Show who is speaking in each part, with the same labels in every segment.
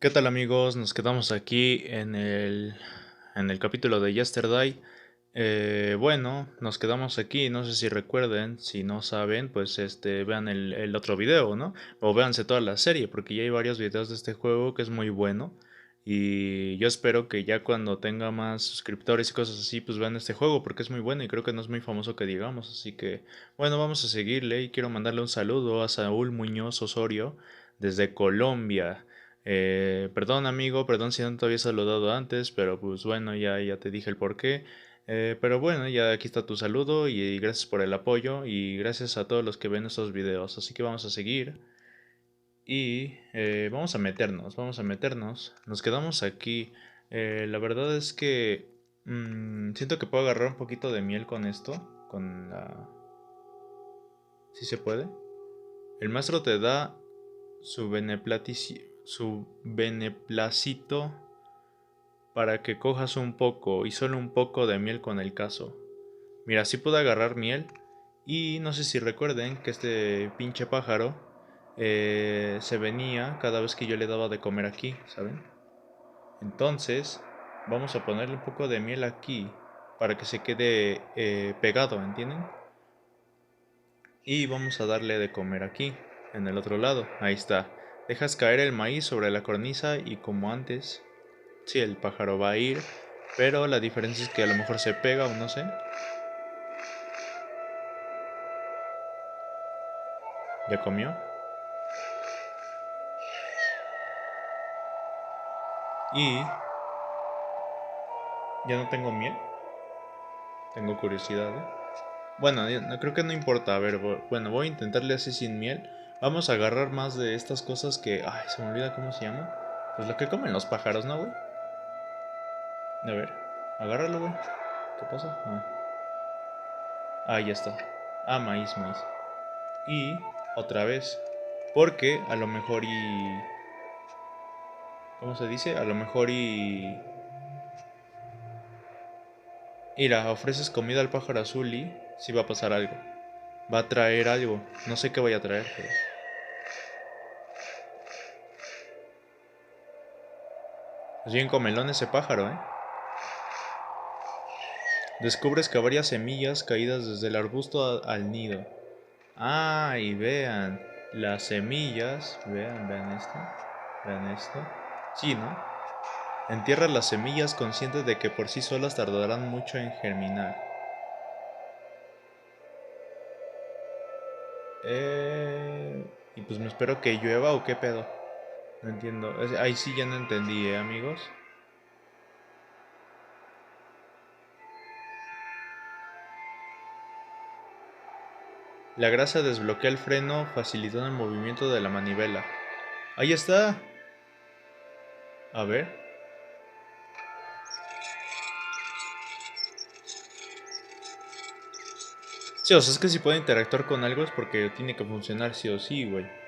Speaker 1: ¿Qué tal amigos? Nos quedamos aquí en el capítulo de Yesterday. Bueno, nos quedamos aquí, no sé si recuerden, si no saben, pues vean el otro video, ¿no? O véanse toda la serie, porque ya hay varios videos de este juego que es muy bueno. Y yo espero que ya cuando tenga más suscriptores y cosas así, pues vean este juego, porque es muy bueno y creo que no es muy famoso que digamos. Así que, bueno, vamos a seguirle y quiero mandarle un saludo a Saúl Muñoz Osorio desde Colombia. Perdón amigo, perdón si no te había saludado antes, pero pues bueno, ya te dije el porqué. Pero bueno, ya aquí está tu saludo y gracias por el apoyo y gracias a todos los que ven estos videos. Así que vamos a seguir y vamos a meternos, vamos a meternos. Nos quedamos aquí. La verdad es que siento que puedo agarrar un poquito de miel con esto, con la... ¿Sí se puede? El maestro te da su beneplácito para que cojas un poco y solo un poco de miel con el caso. Mira, sí pude agarrar miel y no sé si recuerden que este pinche pájaro se venía cada vez que yo le daba de comer aquí, ¿saben? Entonces vamos a ponerle un poco de miel aquí para que se quede pegado, ¿entienden? Y vamos a darle de comer aquí, en el otro lado. Ahí está. Dejas caer el maíz sobre la cornisa y como antes, sí, el pájaro va a ir, pero la diferencia es que a lo mejor se pega o no sé. ¿Ya comió? Y ya no tengo miel. Tengo curiosidad, ¿eh? Bueno, creo que no importa. A ver, bueno, voy a intentarle así sin miel. Vamos a agarrar más de estas cosas que... Ay, se me olvida cómo se llama. Pues lo que comen los pájaros, ¿no, güey? A ver, agárralo, güey. ¿Qué pasa? Ya está. Maíz, maíz. Y otra vez. Porque a lo mejor y... ¿Cómo se dice? A lo mejor y... Mira, ofreces comida al pájaro azul y... Sí va a pasar algo. Va a traer algo. No sé qué vaya a traer, pero... Es bien comelón ese pájaro, ¿eh? Descubres que varias semillas caídas desde el arbusto al nido. Y vean. Las semillas... Vean esto. Vean esto. Sí, ¿no? Entierra las semillas conscientes de que por sí solas tardarán mucho en germinar. Y pues me espero que llueva o qué pedo. No entiendo. Ahí sí ya no entendí, amigos. La grasa desbloquea el freno facilitando el movimiento de la manivela. Ahí está. A ver. Sí, o sea, es que si puede interactuar con algo es porque tiene que funcionar sí o sí, güey.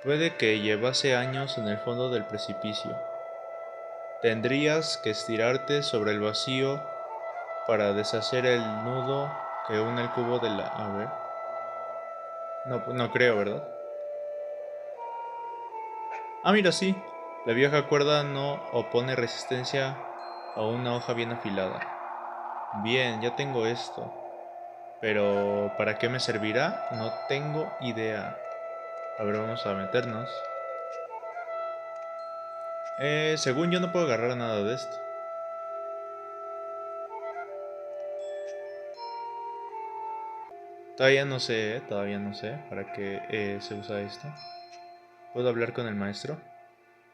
Speaker 1: Puede que llevase años en el fondo del precipicio. Tendrías que estirarte sobre el vacío para deshacer el nudo que une el cubo de la... A ver. No, no creo, ¿verdad? Mira, sí. La vieja cuerda no opone resistencia a una hoja bien afilada. Bien, ya tengo esto. Pero, ¿para qué me servirá? No tengo idea. A ver, vamos a meternos. Según yo no puedo agarrar nada de esto. Todavía no sé para qué se usa esto. ¿Puedo hablar con el maestro?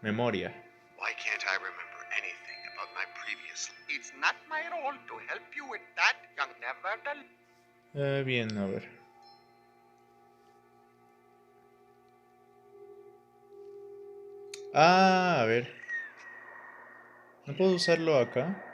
Speaker 1: Memoria.
Speaker 2: Why can't I remember anything about my previous? It's not my role to help you with that, young nevertheless.
Speaker 1: Bien, a ver. A ver. ¿No puedo usarlo acá?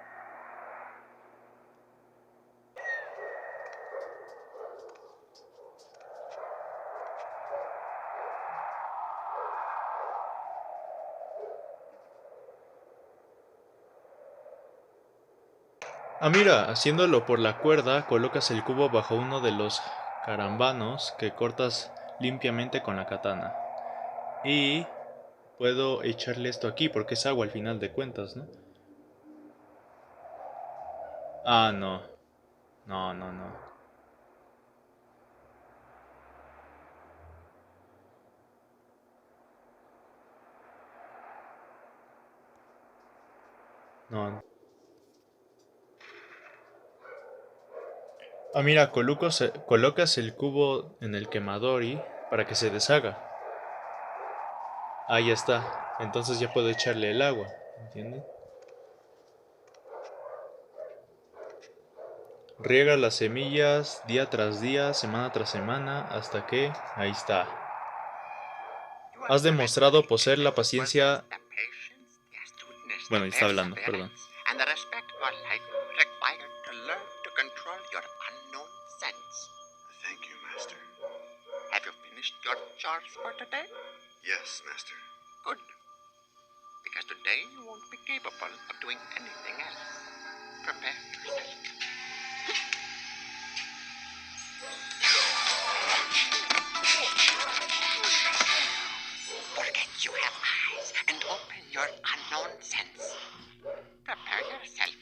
Speaker 1: Mira, haciéndolo por la cuerda, colocas el cubo bajo uno de los carambanos que cortas limpiamente con la katana. Y puedo echarle esto aquí porque es agua al final de cuentas, ¿no? Ah, no. No, no, no. No. Ah, mira, colocas el cubo en el quemador y para que se deshaga. Ahí está. Entonces ya puedo echarle el agua. ¿Entiendes? Riega las semillas día tras día, semana tras semana, hasta que... Ahí está.
Speaker 2: You are
Speaker 1: Has demostrado
Speaker 2: surrendering
Speaker 1: poseer la
Speaker 2: possess
Speaker 1: paciencia...
Speaker 2: the patience, the astuteness, the
Speaker 1: Bueno, está hablando, perdón.
Speaker 2: perseverance, and the respect for life required to learn to control your unknown sense.
Speaker 3: Thank you, Master.
Speaker 2: Have you finished your chores for today?
Speaker 3: Yes, Master.
Speaker 2: Good. Because today you won't be capable of doing anything else. Prepare yourself. Forget you have eyes and open your unknown sense. Prepare yourself.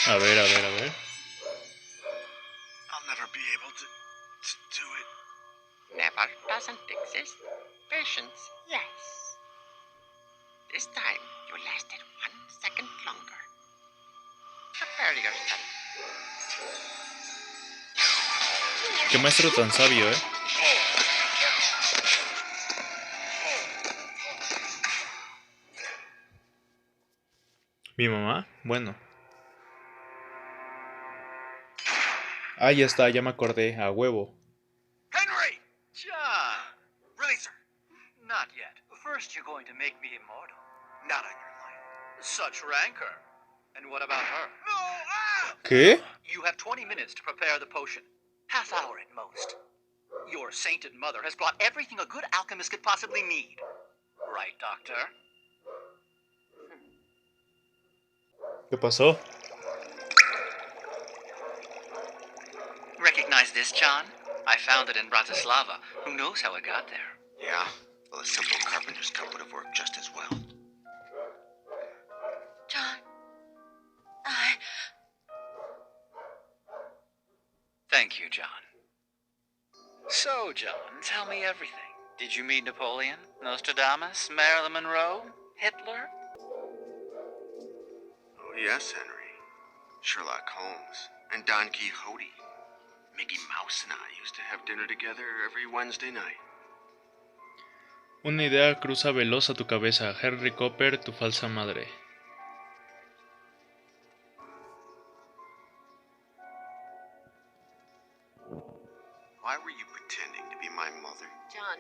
Speaker 1: A ver, a ver, a ver.
Speaker 3: I'll never be able to do it.
Speaker 2: Never doesn't exist. Patience, yes. This time you lasted 1 second longer. Prepare yourself.
Speaker 1: Qué maestro tan sabio, ¿eh? ¿Mi mamá? Bueno. Ah, ya está, ya me acordé. A huevo.
Speaker 4: Henry! John! Really, sir? Not yet. First, you're going to make me immortal. Not on your life. Such rancor. And what about her? No! Ah!
Speaker 1: ¿Qué?
Speaker 4: You have 20 minutes to prepare the potion. Half hour at most. Your sainted mother has brought everything a good alchemist could possibly need. Right, Doctor?
Speaker 1: ¿Qué pasó?
Speaker 4: Recognize this, John? I found it in Bratislava. Who knows how it got there?
Speaker 3: Yeah, well, a simple carpenter's cup would have worked just as well.
Speaker 5: John,
Speaker 4: Thank you, John. So, John, tell me everything. Did you meet Napoleon, Nostradamus, Marilyn Monroe, Hitler?
Speaker 3: Oh, yes, Henry. Sherlock Holmes and Don Quixote. Mickey Mouse and I used to have dinner together every Wednesday night.
Speaker 1: Una idea cruza veloz a tu cabeza. Henry Cooper, tu falsa madre.
Speaker 3: Why were you pretending to be my mother?
Speaker 5: John,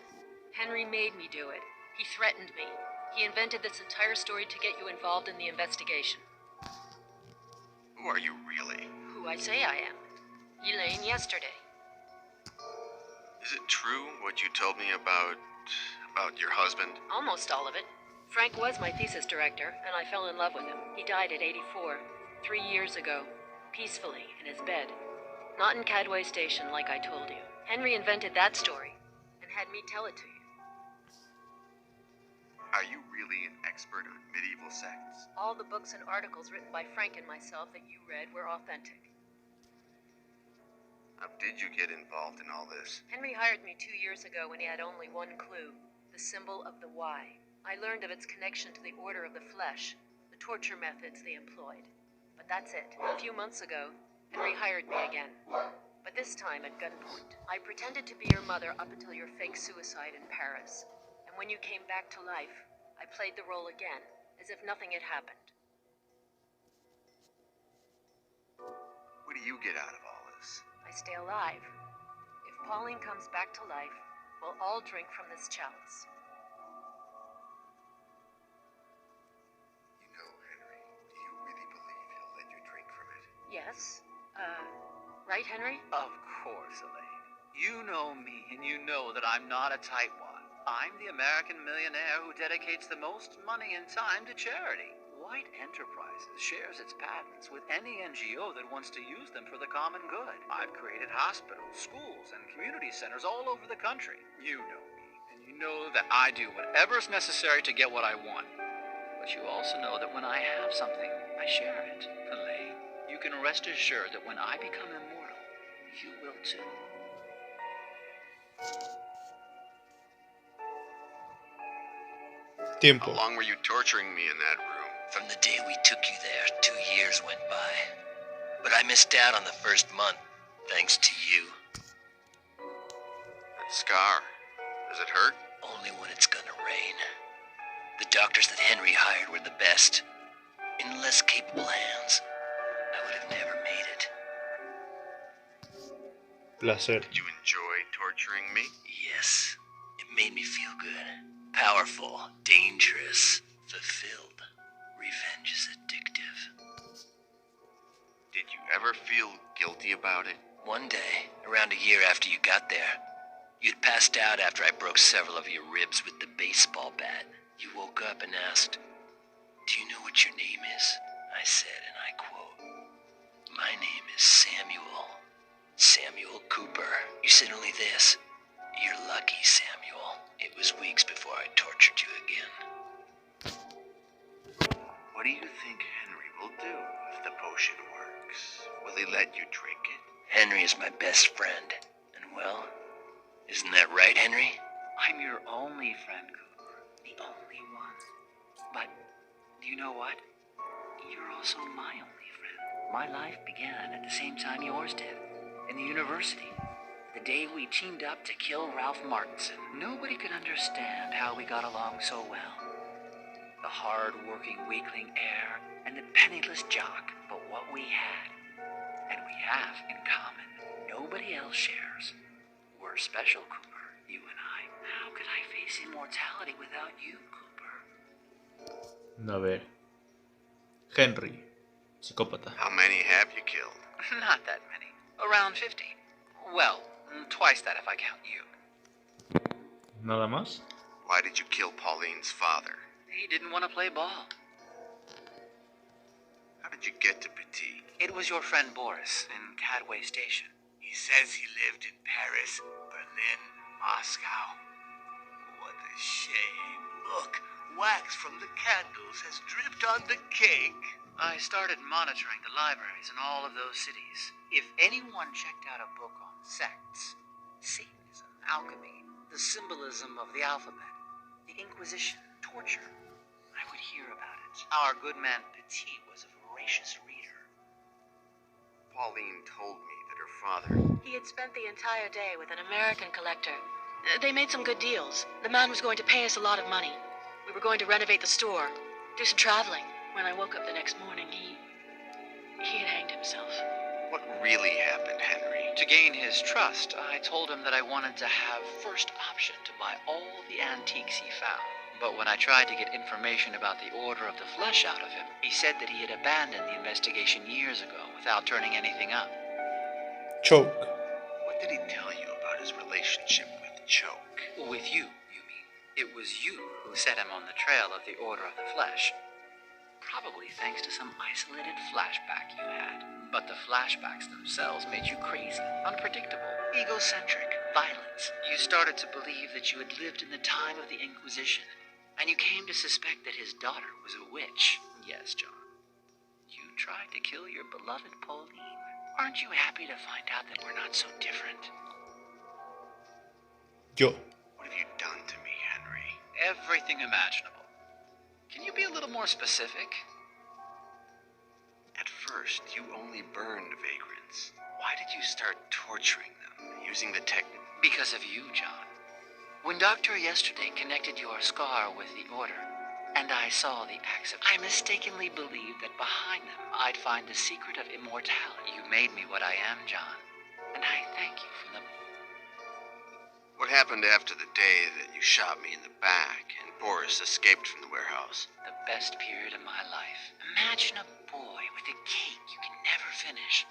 Speaker 5: Henry made me do it. He threatened me. He invented this entire story to get you involved in the investigation.
Speaker 3: Who are you really?
Speaker 5: Who I say I am. Elaine yesterday.
Speaker 3: Is it true what you told me about your husband?
Speaker 5: Almost all of it. Frank was my thesis director, and I fell in love with him. He died at 84, 3 years ago, peacefully in his bed. Not in Cadway Station, like I told you. Henry invented that story, and had me tell it to you.
Speaker 3: Are you really an expert on medieval sects?
Speaker 5: All the books and articles written by Frank and myself that you read were authentic.
Speaker 3: How did you get involved in all this?
Speaker 5: Henry hired me 2 years ago when he had only one clue, the symbol of the Y. I learned of its connection to the Order of the Flesh, the torture methods they employed. But that's it. A few months ago, Henry hired me again. But this time at gunpoint. I pretended to be your mother up until your fake suicide in Paris. And when you came back to life, I played the role again, as if nothing had happened.
Speaker 3: What do you get out of all this?
Speaker 5: I stay alive. If Pauline comes back to life, we'll all drink from this chalice.
Speaker 3: You know, Henry, do you really believe he'll let you drink from it?
Speaker 5: Yes? Right, Henry?
Speaker 4: Of course, Elaine. You know me, and you know that I'm not a tightwad. I'm the American millionaire who dedicates the most money and time to charity. What White Enterprises shares its patents with any NGO that wants to use them for the common good. I've created hospitals, schools, and community centers all over the country. You know me, and you know that I do whatever's necessary to get what I want. But you also know that when I have something, I share it. Elaine, you can rest assured that when I become immortal, you will too.
Speaker 3: How
Speaker 1: Tiempo.
Speaker 3: long were you torturing me in that room?
Speaker 6: From the day we took you there, 2 years went by. But I missed out on the first month, thanks to you.
Speaker 3: That scar, does it hurt?
Speaker 6: Only when it's gonna rain. The doctors that Henry hired were the best. In less capable hands, I would have never made it.
Speaker 1: Placer.
Speaker 3: Did you enjoy torturing me?
Speaker 6: Yes, it made me feel good. Powerful, dangerous, fulfilled. Revenge is addictive.
Speaker 3: Did you ever feel guilty about it?
Speaker 6: One day, around a year after you got there, you'd passed out after I broke several of your ribs with the baseball bat. You woke up and asked, "Do you know what your name is?" I said, and I quote, "My name is Samuel. Samuel Cooper." You said only this, "You're lucky, Samuel." It was weeks before I tortured you again.
Speaker 3: What do you think Henry will do if the potion works? Will he let you drink it?
Speaker 6: Henry is my best friend. And well, isn't that right, Henry?
Speaker 4: I'm your only friend, Cooper. The only one. But, do you know what? You're also my only friend. My life began at the same time yours did. In the university. The day we teamed up to kill Ralph Martinson. Nobody could understand how we got along so well. The hard-working weakling heir and the penniless jock. But what we had, and we have in common, nobody else shares. We're special, Cooper, you and I. How could I face immortality without you, Cooper?
Speaker 1: A ver. Henry. Psicópata.
Speaker 3: How many have you killed?
Speaker 4: Not that many. Around 50. Well, twice that if I count you.
Speaker 1: ¿Nada más?
Speaker 3: Why did you kill Pauline's father?
Speaker 4: He didn't want to play ball.
Speaker 3: How did you get to Petit?
Speaker 4: It was your friend Boris in Cadway Station.
Speaker 2: He says he lived in Paris, Berlin, Moscow. What a shame. Look, wax from the candles has dripped on the cake.
Speaker 4: I started monitoring the libraries in all of those cities. If anyone checked out a book on sects, Satanism, alchemy, the symbolism of the alphabet, the Inquisition, torture, I would hear about it. Our good man Petit was a voracious reader.
Speaker 3: Pauline told me that her father...
Speaker 5: He had spent the entire day with an American collector. They made some good deals. The man was going to pay us a lot of money. We were going to renovate the store, do some traveling. When I woke up the next morning, he had hanged himself.
Speaker 3: What really happened, Henry?
Speaker 4: To gain his trust, I told him that I wanted to have first option to buy all the antiques he found. But when I tried to get information about the Order of the Flesh out of him, he said that he had abandoned the investigation years ago without turning anything up.
Speaker 1: Choke.
Speaker 3: What did he tell you about his relationship with Choke?
Speaker 4: With you, you mean? It was you who set him on the trail of the Order of the Flesh. Probably thanks to some isolated flashback you had. But the flashbacks themselves made you crazy, unpredictable, egocentric, violent. You started to believe that you had lived in the time of the Inquisition, and you came to suspect that his daughter was a witch. Yes, John. You tried to kill your beloved Pauline. Aren't you happy to find out that we're not so different?
Speaker 1: Yo.
Speaker 3: What have you done to me, Henry?
Speaker 4: Everything imaginable. Can you be a little more specific?
Speaker 3: At first, you only burned vagrants. Why did you start torturing them, using the technique?
Speaker 4: Because of you, John. When Doctor yesterday connected your scar with the Order, and I saw the acts I mistakenly believed that behind them I'd find the secret of immortality. You made me what I am, John, and I thank you from the...
Speaker 3: What happened after the day that you shot me in the back and Boris escaped from the warehouse?
Speaker 4: The best period of my life. Imagine a boy with a cake you can never finish.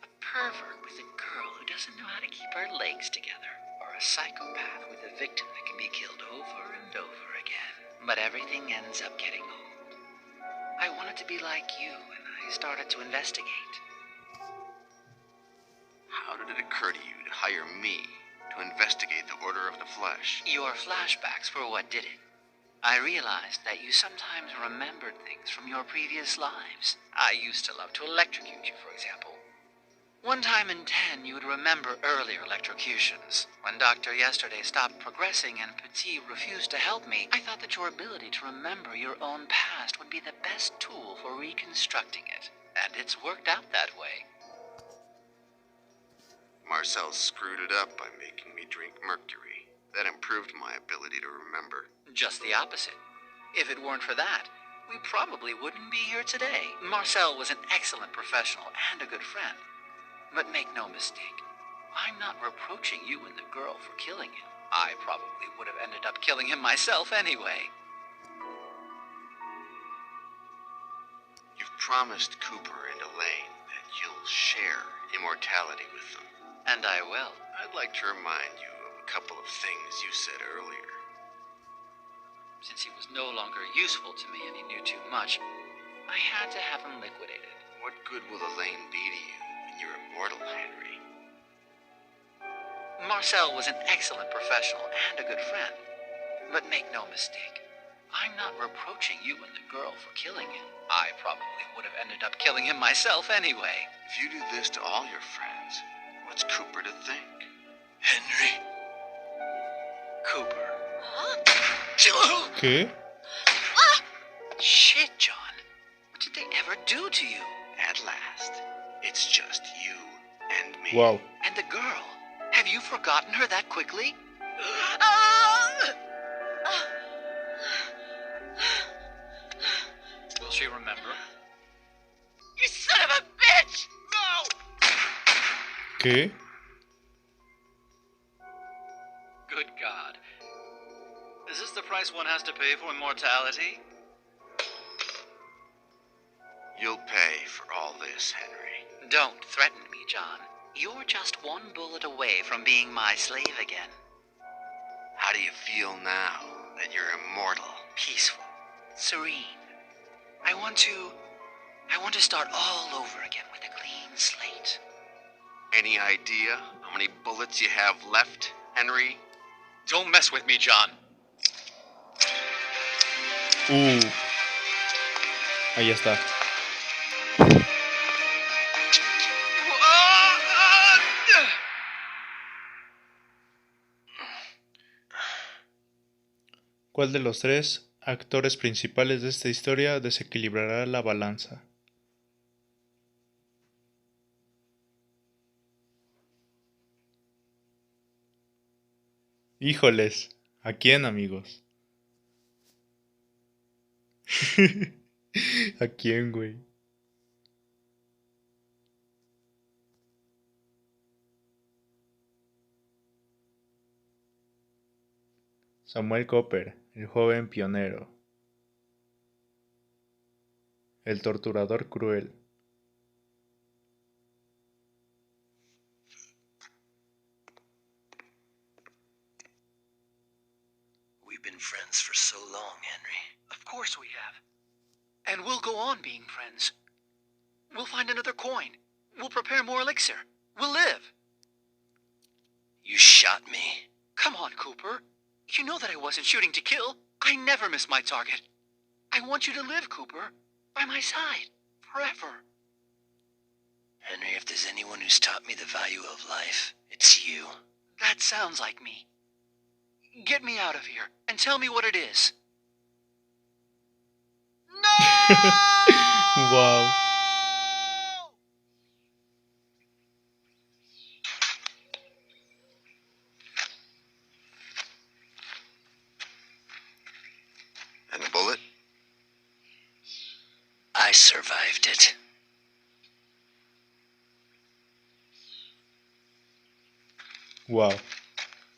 Speaker 4: A pervert with a girl who doesn't know how to keep her legs together. Or a psychopath with a victim that can be killed over and over again. But everything ends up getting old. I wanted to be like you, and I started to investigate.
Speaker 3: How did it occur to you to hire me to investigate the Order of the Flesh?
Speaker 4: Your flashbacks were what did it. I realized that you sometimes remembered things from your previous lives. I used to love to electrocute you, for example. One time in 10, you would remember earlier electrocutions. When Dr. Yesterday stopped progressing and Petit refused to help me, I thought that your ability to remember your own past would be the best tool for reconstructing it. And it's worked out that way.
Speaker 3: Marcel screwed it up by making me drink mercury. That improved my ability to remember.
Speaker 4: Just the opposite. If it weren't for that, we probably wouldn't be here today. Marcel was an excellent professional and a good friend. But make no mistake, I'm not reproaching you and the girl for killing him. I probably would have ended up killing him myself anyway.
Speaker 3: You've promised Cooper and Elaine that you'll share immortality with them.
Speaker 4: And I will.
Speaker 3: I'd like to remind you of a couple of things you said earlier.
Speaker 4: Since he was no longer useful to me and he knew too much, I had to have him liquidated.
Speaker 3: What good will Elaine be to you when you're immortal, Henry?
Speaker 4: Marcel was an excellent professional and a good friend. But make no mistake, I'm not reproaching you and the girl for killing him. I probably would have ended up killing him myself anyway.
Speaker 3: If you do this to all your friends, what's Cooper to think?
Speaker 6: Henry.
Speaker 4: Cooper.
Speaker 1: ¿Qué?
Speaker 4: Shit, John. What did they ever do to you?
Speaker 3: At last, it's just you and me.
Speaker 1: Wow.
Speaker 4: And the girl? Have you forgotten her that quickly? Will she remember?
Speaker 2: You son of a bitch! No!
Speaker 1: ¿Qué?
Speaker 4: Good God. Is this the price one has to pay for immortality?
Speaker 3: You'll pay for all this, Henry.
Speaker 4: Don't threaten me, John. You're just one bullet away from being my slave again.
Speaker 3: How do you feel now that you're immortal?
Speaker 4: Peaceful. Serene. I want to start all over again with a clean slate.
Speaker 3: Any idea how many bullets you have left, Henry?
Speaker 4: Don't mess with me, John.
Speaker 1: Ahí está. ¿Cuál de los tres actores principales de esta historia desequilibrará la balanza? Híjoles, ¿a quién, amigos? ¿A quién, güey? Samuel Cooper, el joven pionero. El torturador cruel.
Speaker 6: We've been friends for so long, Henry.
Speaker 4: Of course we have. And we'll go on being friends. We'll find another coin. We'll prepare more elixir. We'll live.
Speaker 6: You shot me.
Speaker 4: Come on, Cooper. You know that I wasn't shooting to kill. I never miss my target. I want you to live, Cooper. By my side. Forever.
Speaker 6: Henry, if there's anyone who's taught me the value of life, it's you.
Speaker 4: That sounds like me. Get me out of here and tell me what it is.
Speaker 1: Wow.
Speaker 3: And the bullet?
Speaker 6: I survived it.
Speaker 1: Wow.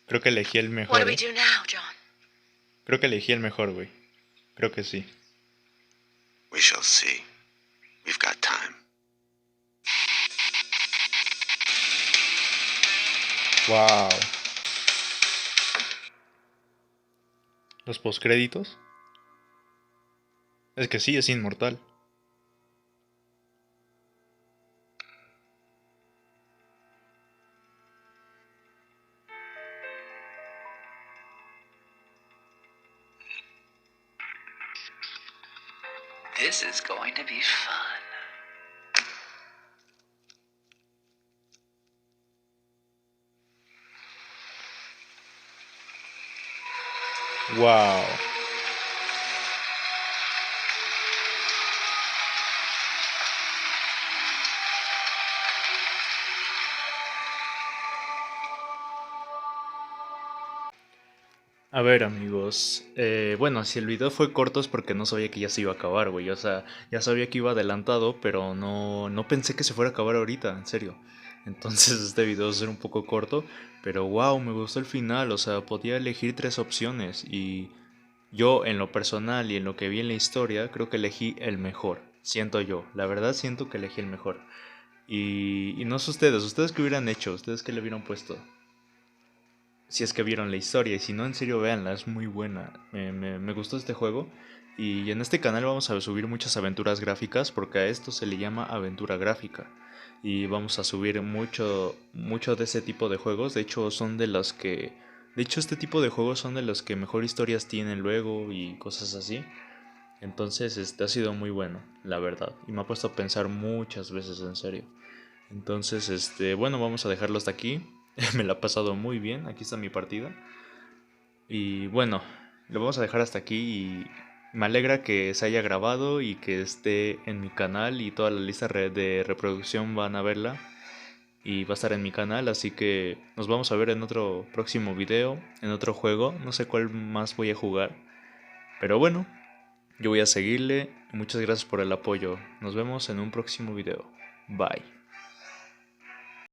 Speaker 1: Creo que elegí el mejor.
Speaker 5: What do we do now, John?
Speaker 1: Creo que elegí el mejor, güey. Creo que sí.
Speaker 3: We shall see. We've got time.
Speaker 1: Wow. ¿Los postcréditos? Es que sí, es inmortal.
Speaker 6: This is going to be fun.
Speaker 1: Wow. A ver, amigos, bueno, si el video fue corto es porque no sabía que ya se iba a acabar, güey. O sea, ya sabía que iba adelantado, pero no pensé que se fuera a acabar ahorita, en serio. Entonces este video va a ser un poco corto, pero wow, me gustó el final. O sea, podía elegir tres opciones y yo en lo personal y en lo que vi en la historia, creo que elegí el mejor. Siento yo, la verdad siento que elegí el mejor. Y no sé ustedes qué hubieran hecho, ustedes qué le hubieran puesto. Si es que vieron la historia y si no, en serio, véanla, es muy buena. Me gustó este juego y en este canal vamos a subir muchas aventuras gráficas porque a esto se le llama aventura gráfica y vamos a subir mucho de ese tipo de juegos. De hecho, este tipo de juegos son de los que mejor historias tienen luego y cosas así. Entonces, este ha sido muy bueno, la verdad, y me ha puesto a pensar muchas veces en serio. Entonces, bueno, vamos a dejarlo hasta aquí. Me la he pasado muy bien. Aquí está mi partida. Y bueno, lo vamos a dejar hasta aquí y me alegra que se haya grabado y que esté en mi canal y toda la lista de reproducción van a verla y va a estar en mi canal, así que nos vamos a ver en otro próximo video, en otro juego, no sé cuál más voy a jugar, pero bueno, yo voy a seguirle. Muchas gracias por el apoyo. Nos vemos en un próximo video. Bye.